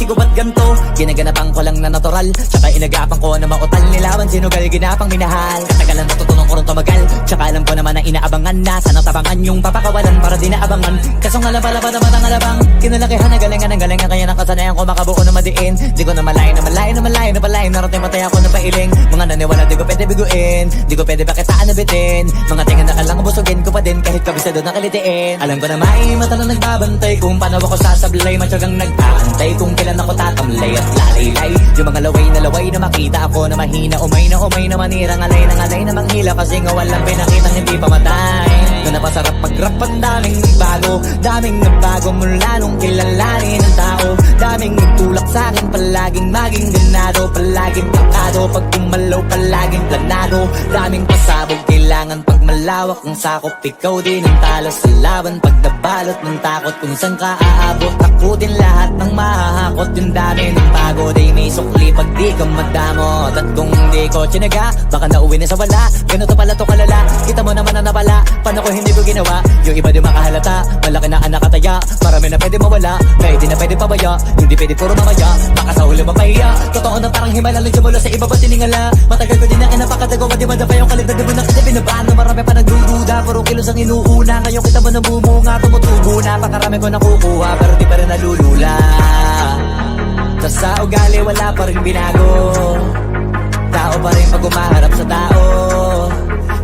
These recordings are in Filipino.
masisigo ba't ganto? Ginaganapan ko lang na natural, tsaka inagapan ko na mautal. Nilawan sinugal, ginapang minahal. Katagalan natutunan ko rin tumagal, tsaka alam ko naman na inaabangan na. Sana tabangan yung papakawalan para di naabangan. Kaso nga lang pala pa naman ang alabang kinalakihan na galingan ng galingan, kaya nakasanayan ko makabuo na madiin. Di ko na malayo na malayo na malayo na palayo. Narating matay ako na pailing. Mga naniwala di ko pwede biguin, di ko pwede pakitaan na bitin. Mga tingan na kalang busugin ko pa din kahit kabisado na kalitiin. Alam ko na may mata na nagbabantay kung paano ako sasablay. Matyagang nag-aantay kung kailan ako tatamlay at lalaylay. Yung mga laway na makita ako na mahina. Umay na manirang alay na manghila. Kasi nga walang pinakitang hindi pamatay. Na napasarap pag-rap ang daming nagbago. Daming nagbago mula nung kilalanin ang tao. Daming nagtulak sa'kin palaging maging ganado. Palaging pakado pag tumalaw palaging planado. Daming pasabog kailangan pag malawak ang sakop. Ikaw din ang talo sa laban pag nabalot ng takot. Kung saan ka aabot ako din lahat ng mahahakot. Yung dami ng pagod ay may sukli pag di ka madamot. At kung hindi ko tsinaga baka nauwi na sa wala. Ganito pala to kalala, kita mo naman na napala. Paano ko hindi ko ginawa, yung iba di makahalata. Malaki na anak kataya, marami na pwede mawala. Pwede na pwede pabaya, hindi pwede puro mamaya. Baka sa huli mapahiya, totoo na parang himala. Lang mula sa iba ba tiningala. Matagal ko din na kinapakatagawa, di madapa yung kalidad. Di mo na kasi binabaan na marami pa nagdududa. Puro kilos ang inuuna, ngayon kita mo namumunga. Tumutubo na, pakarami ko nakukuha. Pero di pa rin nalulula. Sa ugali wala pa rin binago. Tao pa rin pag umaharap sa tao.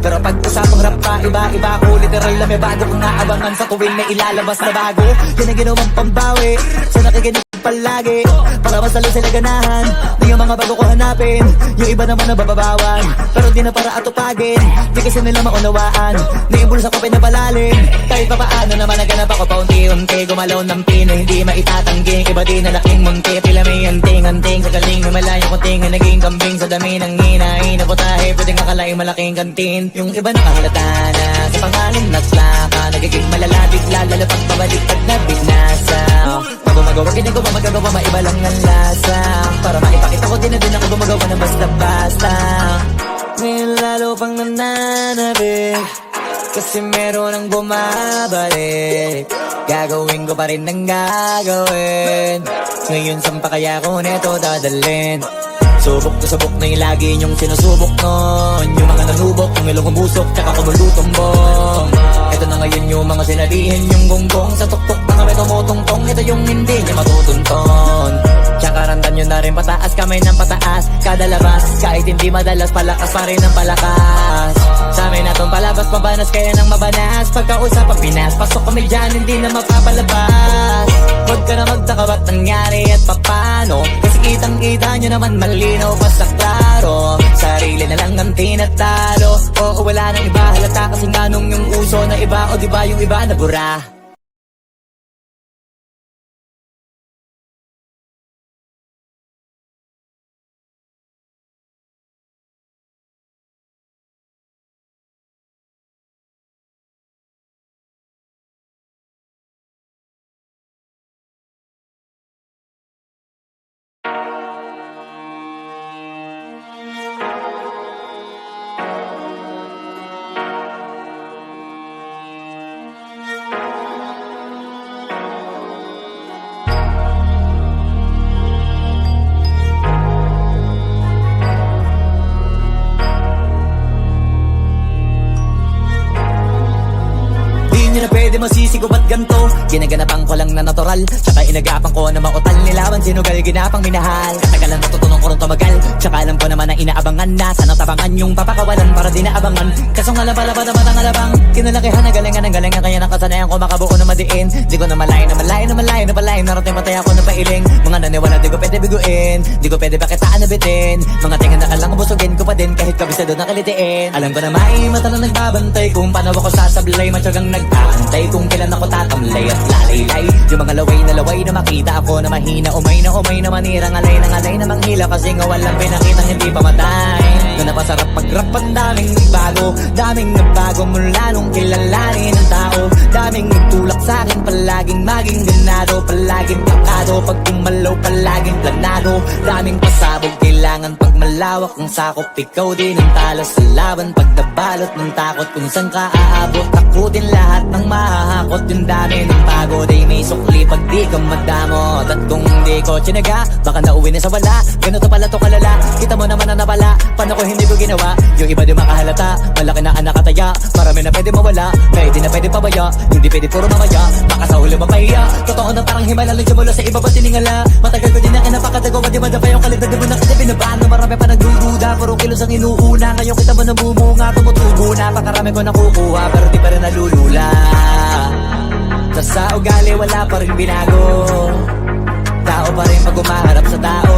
Pero pag usapang rap pa, iba-iba ko. Literal na may bago kong naabangan sa tuwing na ilalabas na bago. Yan ang ginawang pambawi sa nakikinig palagi, para masalo sila ganahan. Di yung mga bago ko hanapin, yung iba naman nabababawan. Pero di na para atupagin, di kasi nila maunawaan. Naimbulsa ko pinapalalim, kahit pa paano naman naganap ako paunti-unti. Gumalaw ng pino, hindi maitatanggi. Iba di na laking munti, pila may anting-anting. Sa galing may malayo kunting, naging kambing. Sa dami ng hinahin na putahe, pwedeng akalaing malaking kantin. Yung iba nakahalata na sa pangalan na slaka. Nagiging malala, bigla, lalo pag pabalik pag nabinasa. Gumagawa, ginagawa, magagawa, maiba lang ang lasa. Para maipakita ko din na din ako gumagawa ng basta-basta. Ngayon lalo pang nananabik, kasi meron ang bumabalik. Gagawin ko pa rin ang gagawin. Ngayon saan pa kaya ko neto dadalhin? Subok na subok na yung lagi niyong sinusubok nun. Yung mga nanubok, yung ilong umusok, tsaka kumulutong bong. Ito na ngayon yung mga sinabihin yung gonggong. Sa tuktok na kami tumutungtong, ito yung hindi niya matutunton. Tsaka randan nyo na rin pataas, kamay ng pataas. Kada labas, kahit hindi madalas, palakas pa rin ang palakas. Sa amin na tong palabas, pabanas kaya nang mabanas. Pagkausap ang Pinas, pasok kami dyan, hindi na mapapalabas. Huwag ka na magtaka ba't nangyari at papano. Kasi kitang-kita nyo naman malinaw pa sa klaro. Sarili na lang ang tinatalo. Oo, wala nang iba, halata kasi nga nung yung uso na iba. O diba yung iba na bura. Pwede masisigo ba't ganto? Ginaganapan ko lang na natural, tsaka inagapan ko na mautal. Nilawan sinugal, ginapang minahal. Katagalan natutunan ko rin tumagal, tsaka alam ko naman na inaabangan na. Sana tabangan yung papakawalan para di naabangan. Kaso nga lang pala pa naman ang alabang kinalakihan na galingan ng galingan, kaya nakasanayan ko makabuo na madiin. Di ko na malayo na malayo na malayo na palayo. Narating matay ako na pailing. Mga naniwala di ko pwede biguin, di ko pwede pakitaan na bitin. Mga tingan na kalang busugin ko pa din kahit kabisado na kalitiin. Alam ko na may mata na nagbabantay kung paano ako sasablay. Matyagang nag-aantay kung kailan ako tatamlay at lalaylay. Yung mga laway na makita ako na mahina. Umay na manirang alay na manghila. Kasi nga walang pinakitang hindi pamatay. Na napasarap pag-rap ang daming nagbago. Daming nagbago mula nung kilalanin ang tao. Daming nagtulak sa'kin palaging maging ganado. Palaging pakado pag tumalaw palaging planado. Daming pasabog kailangan kailangan pag malawak ang sakop. Ikaw din ang talo sa laban, pag nabalot ng takot. Kung saan ka aabot, takutin lahat ng mahahakot. Yung dami ng pagod ay may sukli pag di ka madamot. At kung hindi ko tsinaga, baka nauwi na sa wala. Ganito pala to kalala, kita mo naman na napala. Paano ko hindi ko ginawa, yung iba di makahalata. Malaki na anak kataya, marami na pwede mawala. Pwede na pwede pabaya, hindi pwede puro mamaya. Baka sa huli mapahiya, totoo na parang himala lang mula sa iba ba tiningala. Matagal ko din na napakatagawa, di madapa yung kalidad. Di mo na kasi binabano, marami pa nagdududa. Puro kilos ang inuuna, ngayon kita mo nabumunga. Tumutubo na, pakarami ko nakukuha, pero di pa rin nalulula. Sa ugali wala pa rin binago, tao pa rin pag umaharap sa tao.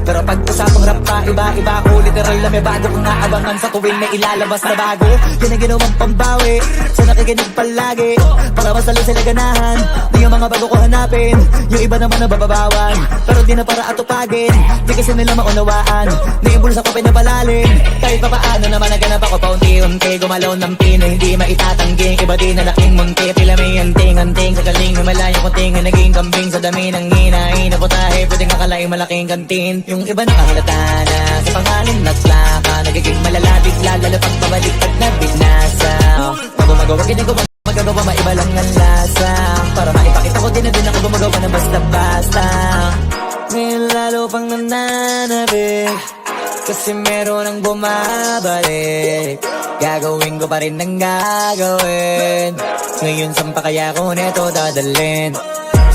Pero pag usapang rap pa, iba-iba ko. Literal na may bago kong naabangan sa tuwing na ilalabas na bago. Yan ang ginawang pambawi, so nakikinig palagi. Para mas lalo sila ganahan, di yung mga bago ko hanapin. Yung iba naman nabababawan, pero di na para atupagin. Di kasi nila maunawaan, naimbulsa ko pinapalalim. Kahit pa paano naman naganap ako paunti-unti. Gumalaw ng pino, hindi maitatanggi. Iba din na laking munti, pila may anting-anting. Sa galing humalayang kunting, naging kambing. Sa dami ng hinahin na putahe, pwedeng akalaing malaking kantin. Yung iba nakahalata na sa pangalan na slaka. Nagiging malala bigla, lalo pag pabalik pag nabinasa. Pag gumagawa, ginagawa, magagawa, maiba lang ang lasa. Para maipakita ko din na din ako gumagawa ng basta-basta. Ngayon lalo pang nananabik, kasi meron ang bumabalik. Gagawin ko pa rin ang gagawin. Ngayon saan pa kaya ko neto dadalhin?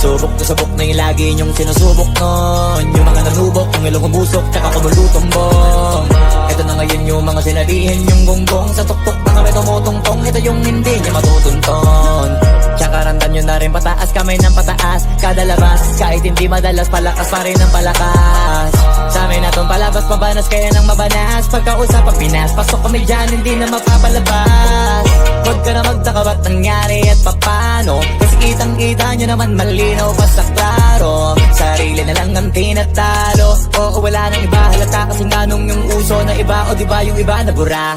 Subok to subok na yung lagi niyong sinusubok nun. Yung mga nanubok, yung ilong umusok, tsaka kumulutumbong. Ito na ngayon yung mga sinabihin yung gonggong. Sa tuktok na kami tumutungtong, ito yung hindi niya matutunton. Tsaka randan nyo na rin pataas, kamay ng pataas. Kada labas, kahit hindi madalas, palakas pa rin ang palakas. Sa amin natong palabas, mabanas kaya nang mabanas. Pagkausap ang Pinas, pasok kami dyan, hindi na mapapalabas. Huwag ka na magtaka ba't nangyari at papano, kasi kitang-kita nyo naman malinaw pa sa klaro. Sarili na lang ang tinatalo, oo wala nang iba halata. Kasi nga nung yung uso na iba, o diba yung iba na bura.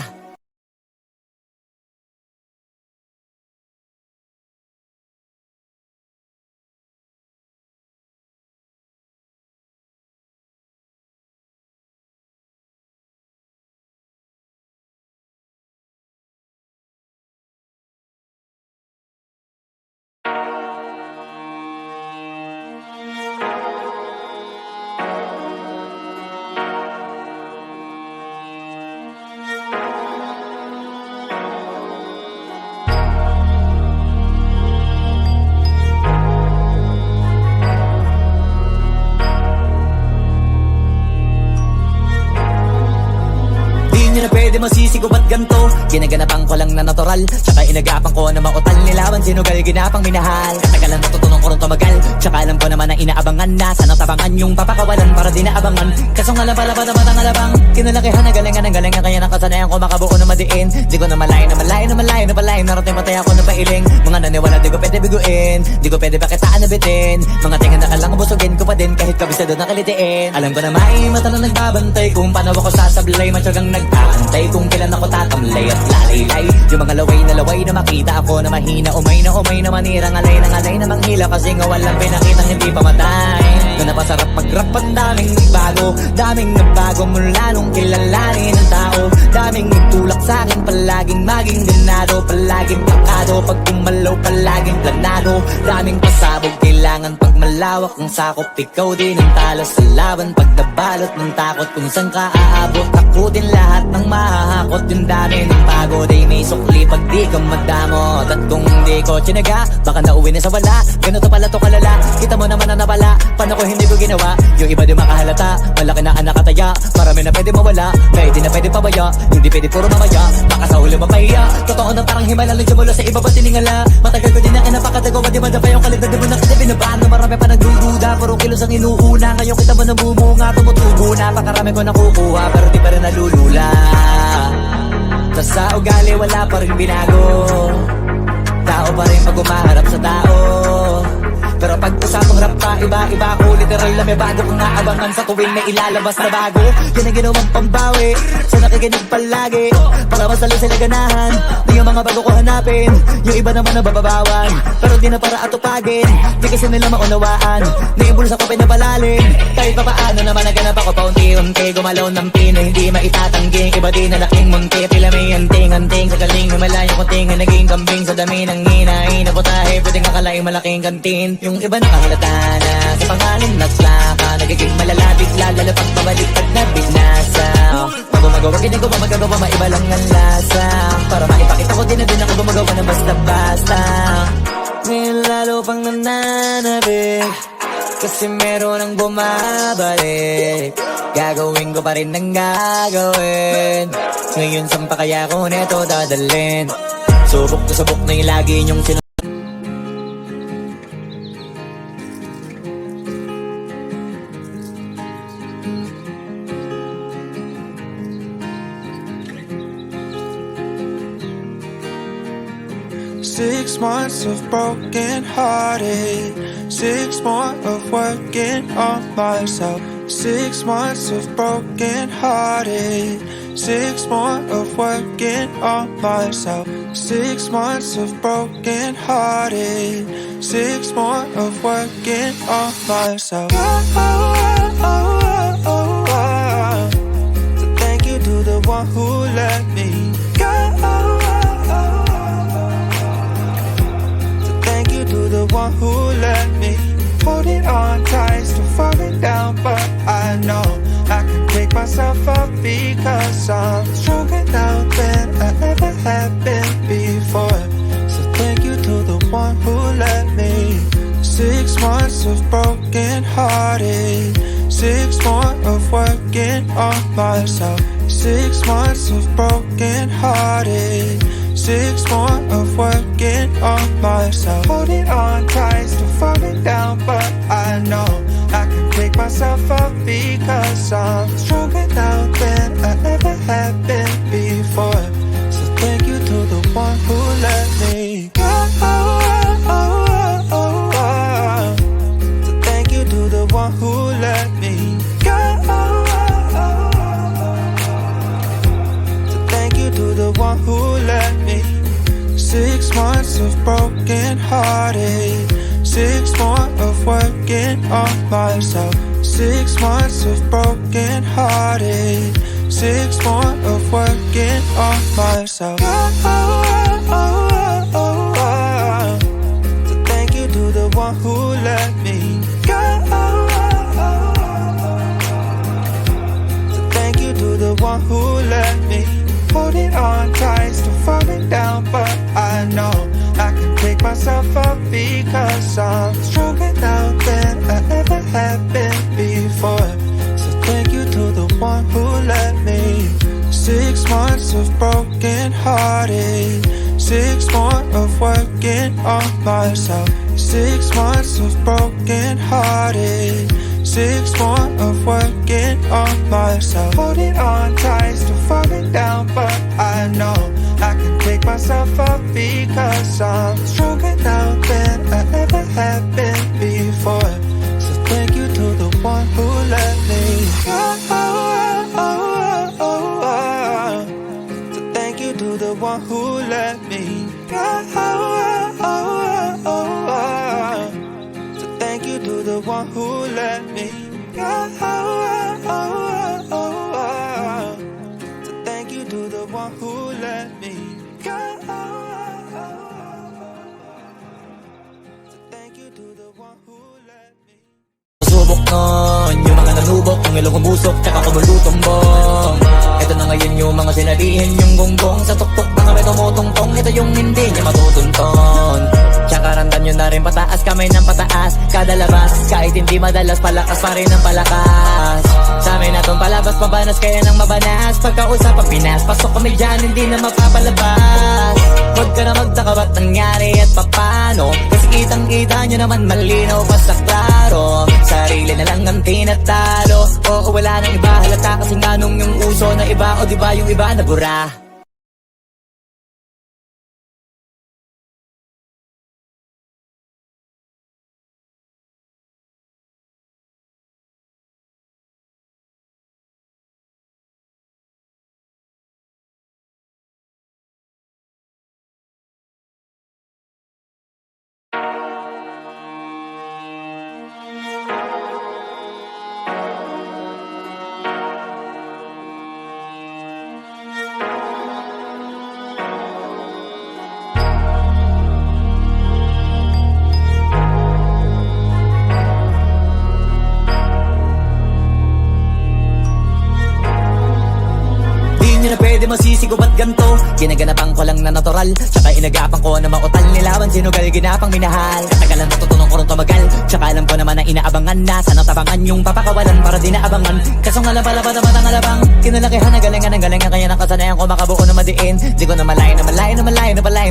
Pwede masisigo ba't ganto? Ginaganapan ko lang na natural, tsaka inagapan ko na mautal nilawan. Sinugal ginapang minahal, katagalan natutunong ko rin tumagal. Tsaka alam ko naman na inaabangan na sana tabangan yung papakawalan para di naabangan. Kaso nga lang pala ba naman ang alabang kinalakihan na galingan ng galingan, kaya nakasanayan ko makabuo na madiin. Di ko na malayo na malayo na malayo na malayo. Narating patay ako na pailing. Mga naniwala di ko pwede biguin, di ko pwede pakitaan na bitin. Mga tingan na kalang busugin ko pa din kahit kabisado na kalitiin. Alam ko na may mata na nagbabantay kung paano ako sasablay. Matyagang nag-aantay kung kailan ako tatamlay at lalaylay. Yung mga laway na makita ako na mahina, umay na manira. Ngalay na manghila kasi nga walang pinakitang hindi pamatay. Na napasarap mag-rap, ang daming bago, daming nagbago mula nung kilalanin ng tao. Daming nagtulak sa'kin, palaging maging ganado, palaging pakado, pag kumalaw palaging planado. Daming pasabog, kailangan pag malawak ang sakop. Ikaw din ang talo sa laban, pag nabalot ng takot. Kung saan ka aabot, takutin lahat ng mahahakot. Yung dami ng pagod ay may sukli pag di ka madamot. At kung hindi ko tsinaga, baka nauwi na sa wala. Ganito pala to kalala, kita mo naman na napala. Paano ko hindi ko ginawa, yung iba di makahalata. Malaki na anak kataya, marami na pwede mawala. Pwede na pwede pabaya, hindi pwede puro mamaya. Baka sa huli mapahiya, totoo na parang himala lang mula sa iba ba tiningala. Matagal ko din na napakatagawa, di madapa yung kalidad. Di mo na kasi binabano, marami pa nagdududa. Puro kilos ang inuuna, ngayon kita mo nabumunga. Tumutubo na, pakarami ko nakukuha, pero di pa rin nalulula. Sa ugali wala pa rin binago, tao pa rin pag umaharap sa tao. Pero pag usapang rap pa, iba-iba ko. Literal na may bago kong naabangan sa tuwing na ilalabas na bago. Yan ang ginawang pambawi, so nakikinig palagi. Para masalo sila ganahan na yung mga bago ko hanapin. Yung iba naman nabababawan, pero di na para atupagin. Di kasi nila maunawaan na yung bulsa ko pinapalalim. Kahit pa paano naman naganap ako paunti-unti. Gumalaw ng pino, hindi maitatangging. Iba di na laking munti, tila may anting-anting. Sa galing na malayo kunting na naging kambing. Sa dami ng hinahin na putahe, pwedeng akalaing malaking kantin. Yung iba nakahalata na sa pangalan na slaka. Nagiging malala bigla, lalo pag pabalik pag nabinasa. Pag gumagawa, hindi ko pa magagawa, maiba lang ang lasa. Para maipakita ko din na din ako gumagawa ng basta-basta. Ngayon lalo pang nananabik, kasi meron ang bumabalik. Gagawin ko pa rin ang gagawin. Ngayon saan pa kaya ko neto dadalhin? Subok na subok na yung lagi niyong sinunod. 6 months of broken hearted, 6 more of working on myself. 6 months of broken hearted, 6 more of working on myself. 6 months of broken hearted, 6 more of working on myself. So thank you to the one who let me go. To the one who let me hold it on tight, still falling down, but I know I can pick myself up because I'm stronger now than I ever have been before. So thank you to the one who let me. 6 months of broken hearted, 6 more of working on myself. 6 months of broken hearted, 6 more of working on myself. Holding on tight, still falling down, but I know I can pick myself up because I'm stronger now than I ever have been before. So thank you to the one who let me go. So thank you to the one who let me go. So thank you to the one who let me. 6 months of broken hearted, 6 more of working on myself. 6 months of broken hearted, 6 more of working on myself. So thank you to the one who let me go. So thank you to the one who let me. Holding on tight, still falling down, but I know I can pick myself up because I'm stronger now than I ever have been before. So thank you to the one who let me. 6 months of broken hearted, 6 more of working on myself. 6 months of broken hearted, 6 more of working on myself. Holding on tight, still falling down, but I know I can pick myself up because I'm stronger now than I ever have been before. So thank you to the one who let me go. So thank you to the one who let me go. So thank you to the one who let me go. So thank you to the one who let me go. So thank you to the one who let me. Subok nun, yung mga nanubok, ang ilong umusok, tsaka kumulutumbong. Ito na ngayon yung mga sinabihin, yung gonggong sa tuktok na kami tumutungtong. Ito yung hindi niya matutunton. Tsaka randam nyo na rin pataas, kamay ng pataas, kada labas, kahit hindi madalas, palakas pa rin ang palakas. Sa amin na tong palabas, mabanas kaya nang mabanas. Pagkausap ang Pinas, pasok kami dyan, hindi na mapapalabas. Huwag ka na magtaka ba't nangyari at papano, kasi kitang-kita nyo naman malinaw pa sa klaro. Sarili na lang ang tinatalo, oo wala nang iba, halata kasi nga nung yung uso na iba, o diba yung iba na bura. di masisigaw at ganto. Ginaganapan ko lang na natural, tsaka inagapan ko na mautal nilawan, sinugal ginapang minahal. Katagalan natutunan ko rin tumagal, tsaka alam ko naman na inaabangan na sana tabangan yung papakawalan para di naabangan. Kaso nga lang pala ba naman ang alabang kinalakihan na galingan kaya nakasanayan ko makabuo na madiin. Di ko na malayo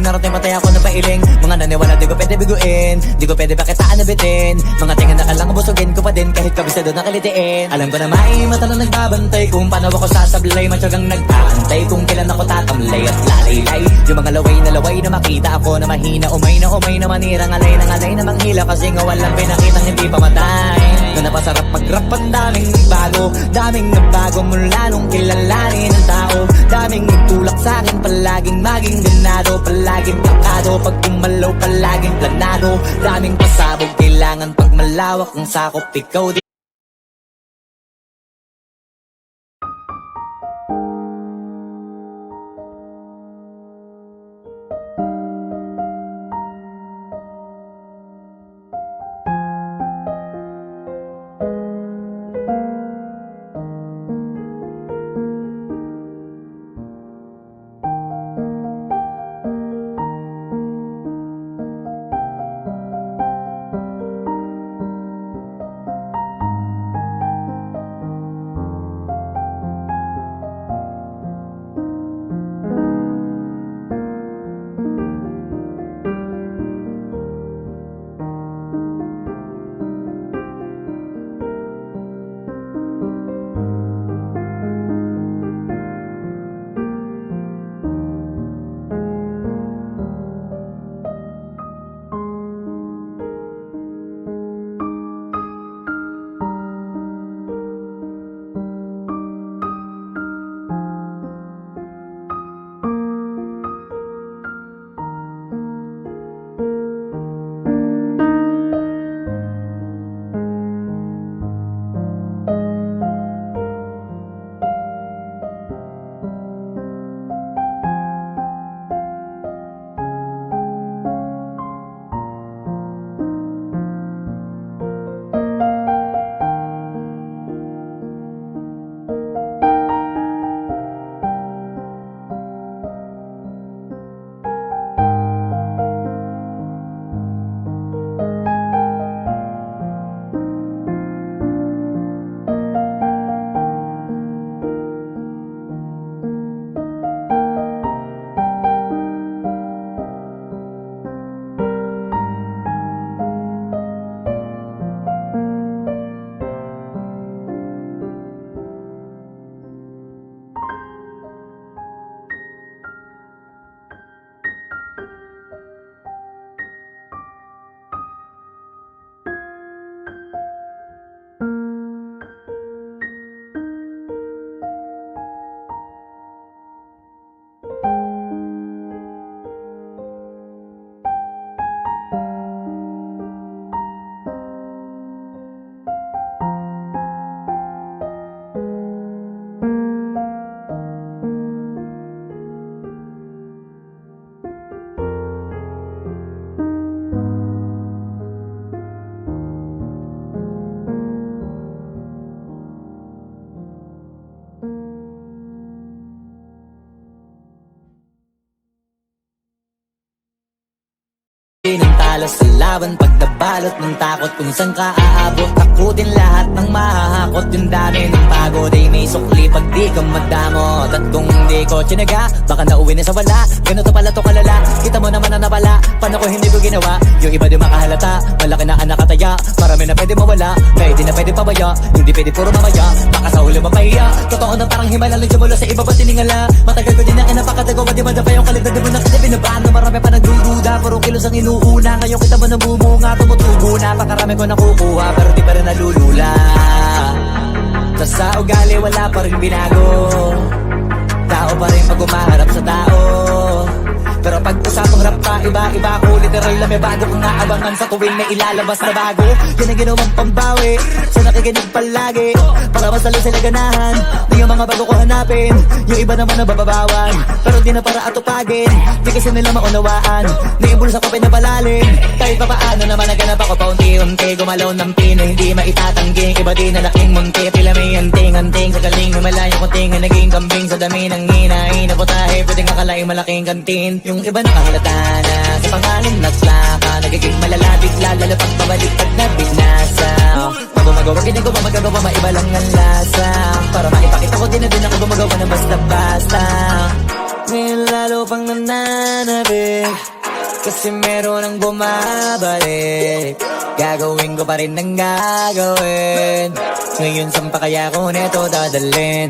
narating matay ako na pailing. Mga naniwala di ko pwede biguin, di ko pwede pakitaan na bitin. Mga tingin na kalang busugin ko pa din kahit kabisado na kalitiin. Alam ko na may mata na nagbabantay kung paano ako sasablay, matyagang nagpaantay kung kailan ako tatamlay at lalaylay. Yung mga laway na makita ako na mahina, umay na manirang alay na manghila kasi nga walang pinakitang hindi pamatay. Na napasarap mag-rap ang daming nagbago mula nung kilalanin ng tao. Daming nagtulak sa'kin, palaging maging ganado, palaging plakado, pag kumalaw palaging planado. Daming pasabog, kailangan pag malawak ang sakop, ikaw di. Ng talo sa laban, pagdabalot ng takot kung saan ka aabot. Takutin lahat ng mahahakot, yung dami ng pagod ay may sukli pag di ka madamot. At kung di ko tinaga, baka nauwi na sa wala. Ganito pala to kalala, kita mo naman na napala. Paano ko hindi ko ginawa, yung iba di makahalata. Malaki na anak kataya, marami na pwede mawala. Pwede na pwede pabaya, hindi pwede puro mamaya. Baka sa huli mapahiya, totoo na parang himala lang mula sa iba ba tiningala. Matagal ko din na kinapakatagawa, di madapa yung kaligtad. Di mo nakasabin na paano marami pa nagdududa, puro kilos ang inuuna. Ngayon kita mo nabumunga, tumutubo na. Pakarami ko nakukuha, pero di pa rin nalulula. Tas sa ugali wala pa rin binago, tao pa rin pag umaharap sa tao. Pero pag usapang rap pa, iba-iba ko. Literal na may bago kong naabangan sa tuwing na ilalabas na bago. Yan ang ginawang pambawi sa nakikinig palagi, para masalo sila ganahan. Di yung mga bago ko hanapin, yung iba naman na bababawan, pero di na para atupagin. Di kasi nila maunawaan, naimbulsa ko pinapalalim. Kahit pa paano naman naganap ako paunti-unti, gumalaw ng pino, hindi maitatanggi. Iba din na laking munti, tila may anting-anting. Sa galing malayo kunting na naging kambing. Sa dami ng hinahin na putahe, pwedeng akalaing malaking kantin. Yung iba nakahalata na sa pangalan na slaka, nagiging malala bigla, lalo pag pabalik pag nabinasa. Gumagawa, ginagawa, magagawa, maiba lang ang lasa, para maipakita ko din na din ako gumagawa ng basta-basta. Ngayon lalo pang nananabik, kasi meron ang bumabalik. Gagawin ko pa rin ang gagawin. Ngayon saan pa kaya ko neto dadalhin?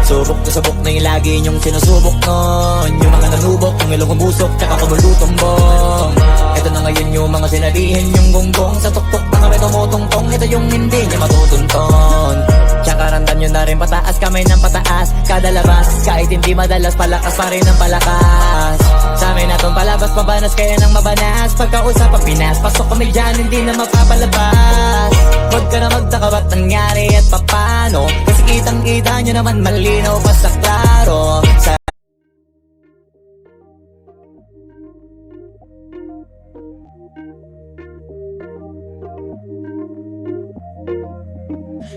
Subok to subok na yung lagi niyong sinusubok nun. Yung mga nanubok, yung ilong umusok, tsaka kumulutong-bong. Ito na ngayon yung mga sinabihin yung gonggong. Sa tuktok na kami tumutungtong, ito yung hindi niya matutunton. Tsaka randan nyo na rin pataas, kamay ng pataas. Kada labas, kahit hindi madalas, palakas pa rin ang palakas. Sa amin natong palabas, mabanas kaya nang mabanas. Pagkausap ang Pinas, pasok kami dyan, hindi na mapapalabas. Huwag ka na magtaka ba't nangyari at papano, kasi kitang-kita nyo naman malinaw pa sa klaro.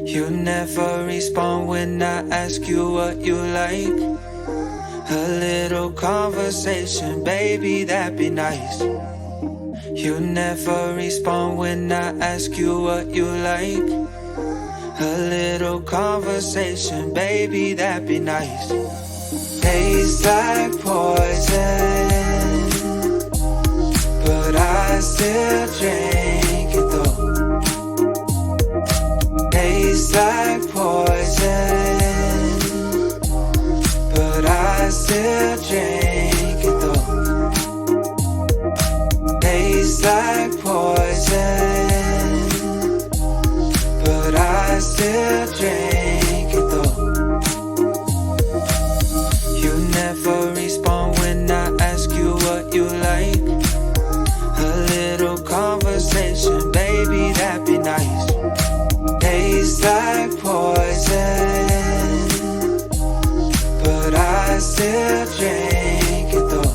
You never respond when I ask you what you like. A little conversation, baby, that'd be nice. You never respond when I ask you what you like. A little conversation, baby, that'd be nice. Tastes like poison, but I still drink it though. Tastes like poison, but I still drink it though. Tastes like poison, but I still drink it though. You never respond when I ask you what you like. A little conversation, baby, that'd be nice. Tastes like poison, but I still drink it though.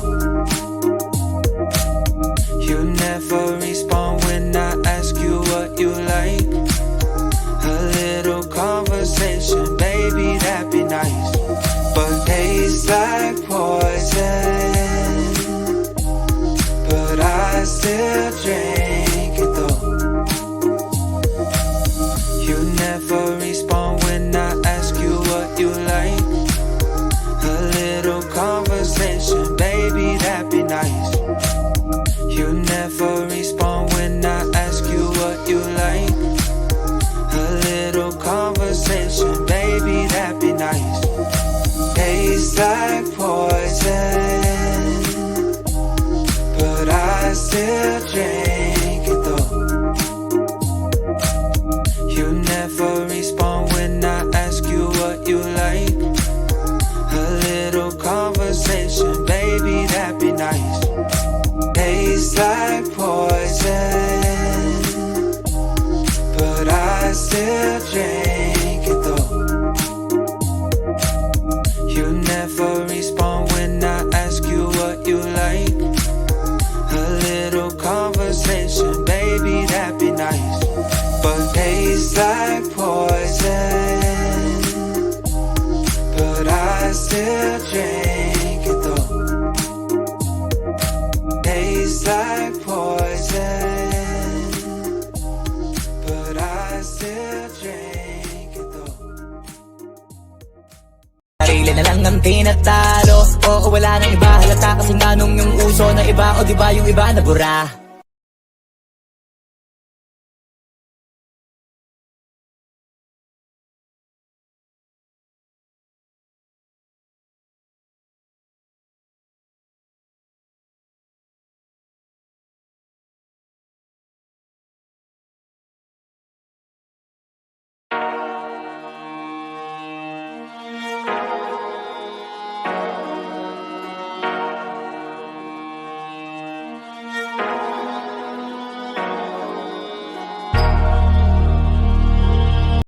You never respond when I ask you what you like. A little conversation, baby, that'd be nice. But tastes like poison, but I still drink it though. You never respond when I ask you what you like. A little conversation, baby, that'd be nice. You never respond when I ask you what you like. A little conversation, baby, that'd be nice. Tastes like poison, but I still drink it though. You never respond when I ask you what you like. A little conversation, baby, that'd be nice. Tastes like poison, but I still drink it though. You never respond when I ask you what you like. A little conversation, baby, that'd be nice. But tastes like poison, but I still drink it though. Tastes like poison, but I still drink it though. Sarili na lang ang tinatalo, oo wala nang iba halata. Kasi nga nung yung uso na iba, o diba yung iba nabura.